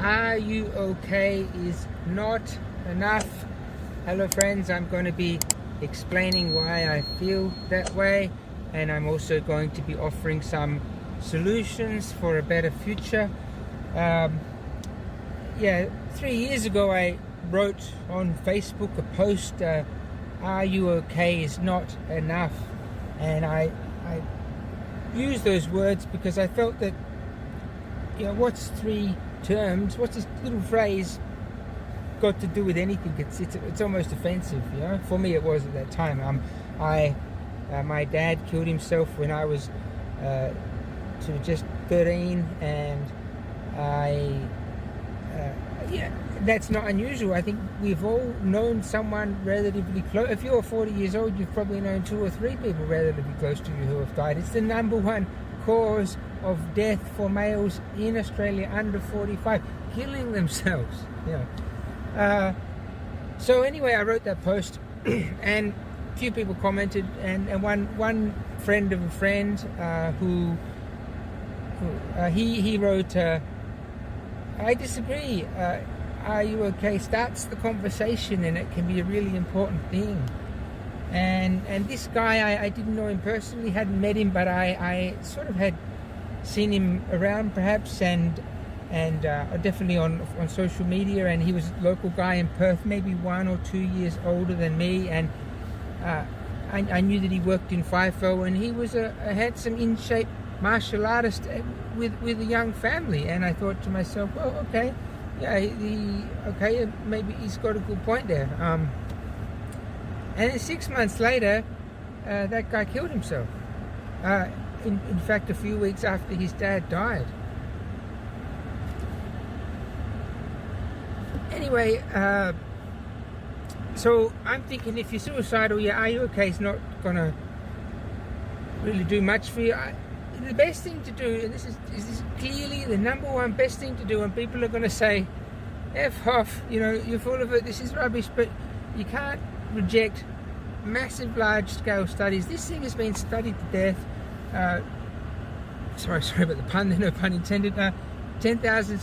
Are you okay is not enough. Hello friends, I'm going to be explaining why I feel that way, and I'm also going to be offering some solutions for a better future. 3 years ago I wrote on Facebook a post, are you okay is not enough, and I used those words because I felt that, what's three terms, what's this little phrase got to do with anything? It's almost offensive, for me it was at that time. My dad killed himself when I was just 13, and that's not unusual. I think we've all known someone relatively close. If you're 40 years old, you've probably known 2 or 3 people relatively close to you who have died. It's the number one cause of death for males in Australia under 45, killing themselves. So anyway, I wrote that post, and a few people commented, and one friend of a friend he wrote, I disagree. Are you okay? Starts the conversation, and it can be a really important thing. And this guy, I didn't know him personally, hadn't met him, but I sort of had seen him around perhaps, and definitely on social media, and he was a local guy in Perth, maybe 1 or 2 years older than me, and I knew that he worked in FIFO, and he was a handsome, in-shape martial artist with a young family, and I thought to myself, well, okay, maybe he's got a good point there. And then 6 months later, that guy killed himself. In fact, a few weeks after his dad died. Anyway, so I'm thinking, if you're suicidal, are you okay? It's not gonna really do much for you. The best thing to do, and this is clearly the number one best thing to do, and people are going to say, F off, you're full of it, this is rubbish, but you can't reject massive, large-scale studies. This thing has been studied to death. Sorry about the pun, no pun intended. 10,000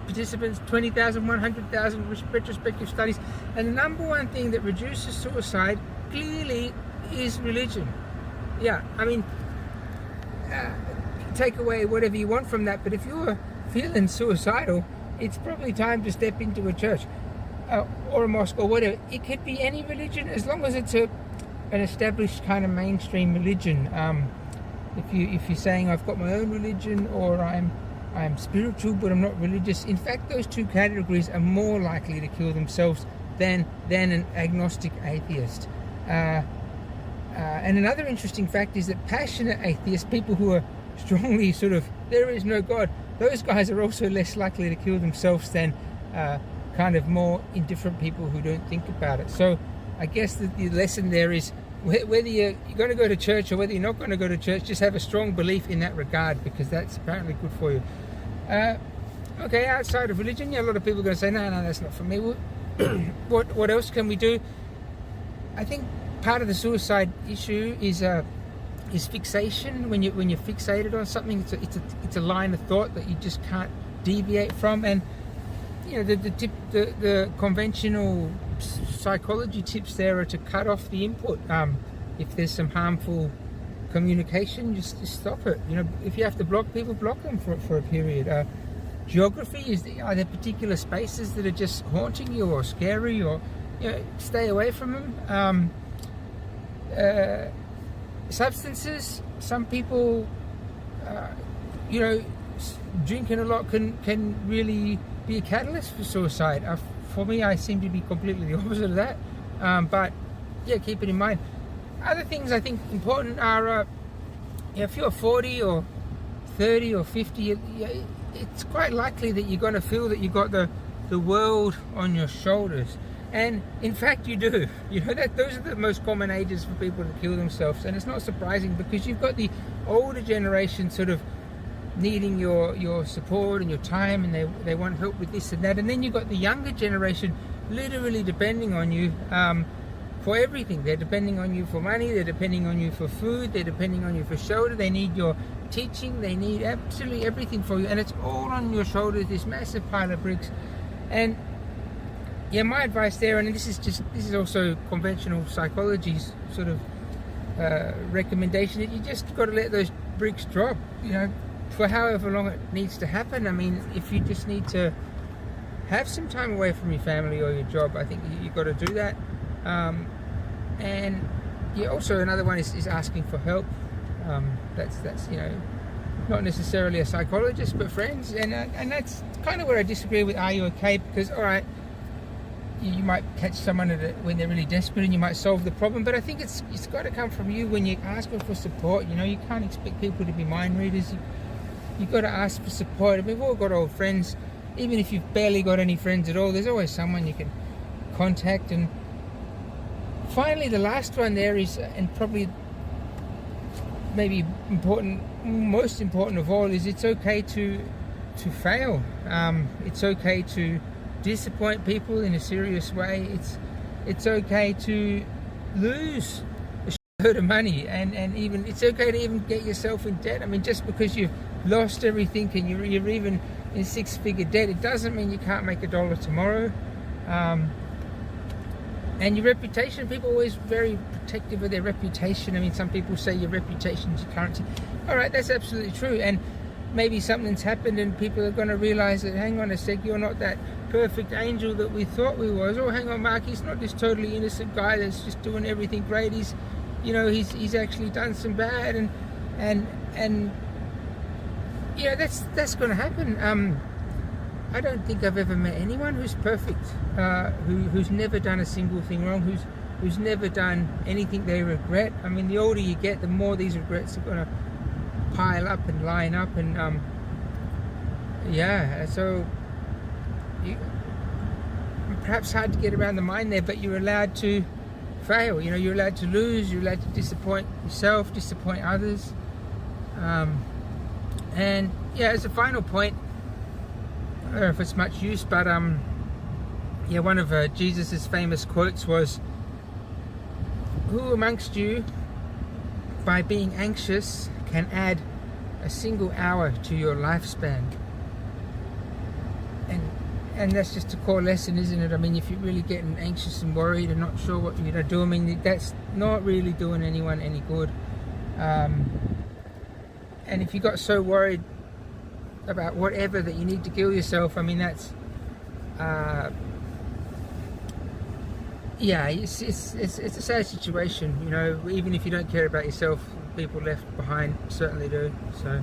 participants, 20,000, 100,000 retrospective studies, and the number one thing that reduces suicide clearly is religion. Take away whatever you want from that, but if you're feeling suicidal, it's probably time to step into a church or a mosque or whatever. It could be any religion, as long as it's an established kind of mainstream religion. If you're saying, I've got my own religion, or I'm spiritual but I'm not religious, in fact those two categories are more likely to kill themselves than an agnostic atheist. And another interesting fact is that passionate atheists, people who are strongly sort of, there is no God, those guys are also less likely to kill themselves than kind of more indifferent people who don't think about it. So I guess the lesson there is, whether you're going to go to church or whether you're not going to go to church, just have a strong belief in that regard, because that's apparently good for you. Okay, outside of religion, a lot of people are going to say, no, that's not for me. What else can we do? I think part of the suicide issue is fixation. When you're fixated on something, it's a line of thought that you just can't deviate from. And the conventional psychology tips there are to cut off the input. If there's some harmful communication, just stop it. If you have to block people, block them for a period. Geography, are there particular spaces that are just haunting you or scary, or stay away from them. Substances, some people, drinking a lot can really be a catalyst for suicide. For me, I seem to be completely the opposite of that, but keep it in mind. Other things I think important are, if you're 40 or 30 or 50, it's quite likely that you're going to feel that you've got the world on your shoulders. And in fact you do. Those are the most common ages for people to kill themselves, and it's not surprising, because you've got the older generation sort of needing your support and your time, and they want help with this and that, and then you've got the younger generation literally depending on you for everything. They're depending on you for money, they're depending on you for food, they're depending on you for shelter, they need your teaching, they need absolutely everything for you, and it's all on your shoulders, this massive pile of bricks. And yeah, my advice there, and this is also conventional psychology's sort of recommendation, that you just got to let those bricks drop, you know, for however long it needs to happen. I mean, if you just need to have some time away from your family or your job, I think you've got to do that. And yeah, also another one is asking for help. That's you know, not necessarily a psychologist, but friends. And that's kind of where I disagree with Are You Okay? Because all right, you might catch someone when they're really desperate and you might solve the problem, but I think it's got to come from you when you're asking for support. You know, you can't expect people to be mind readers. You've got to ask for support. I mean, we've all got old friends. Even if you've barely got any friends at all, there's always someone you can contact. And finally, the last one there is, and probably maybe most important of all, is it's okay to fail. It's okay to disappoint people in a serious way. It's okay to lose a shitload of money, and even it's okay to even get yourself in debt. I mean, just because you've lost everything and you're even in six-figure debt, it doesn't mean you can't make $1 tomorrow. And your reputation, people are always very protective of their reputation. I mean, some people say your reputation is your currency. All right, that's absolutely true. And maybe something's happened and people are going to realize that, hang on a sec, you're not that perfect angel that we thought we was. Oh, hang on, Mark, he's not this totally innocent guy that's just doing everything great. He's, you know, he's actually done some bad, and you know, that's going to happen. I don't think I've ever met anyone who's perfect, who's never done a single thing wrong, who's never done anything they regret. I mean, the older you get, the more these regrets are going to pile up and line up, and yeah, so perhaps hard to get around the mind there, but you're allowed to fail. You know, you're allowed to lose, you're allowed to disappoint yourself, disappoint others. And yeah, as a final point, I don't know if it's much use, but yeah, one of Jesus's famous quotes was, "Who amongst you, by being anxious, can add a single hour to your lifespan?" And that's just a core lesson, isn't it? I mean, if you're really getting anxious and worried and not sure what you're going to do, I mean, that's not really doing anyone any good. And if you got so worried about whatever that you need to kill yourself, I mean, that's yeah, it's a sad situation, you know. Even if you don't care about yourself, people left behind certainly do. So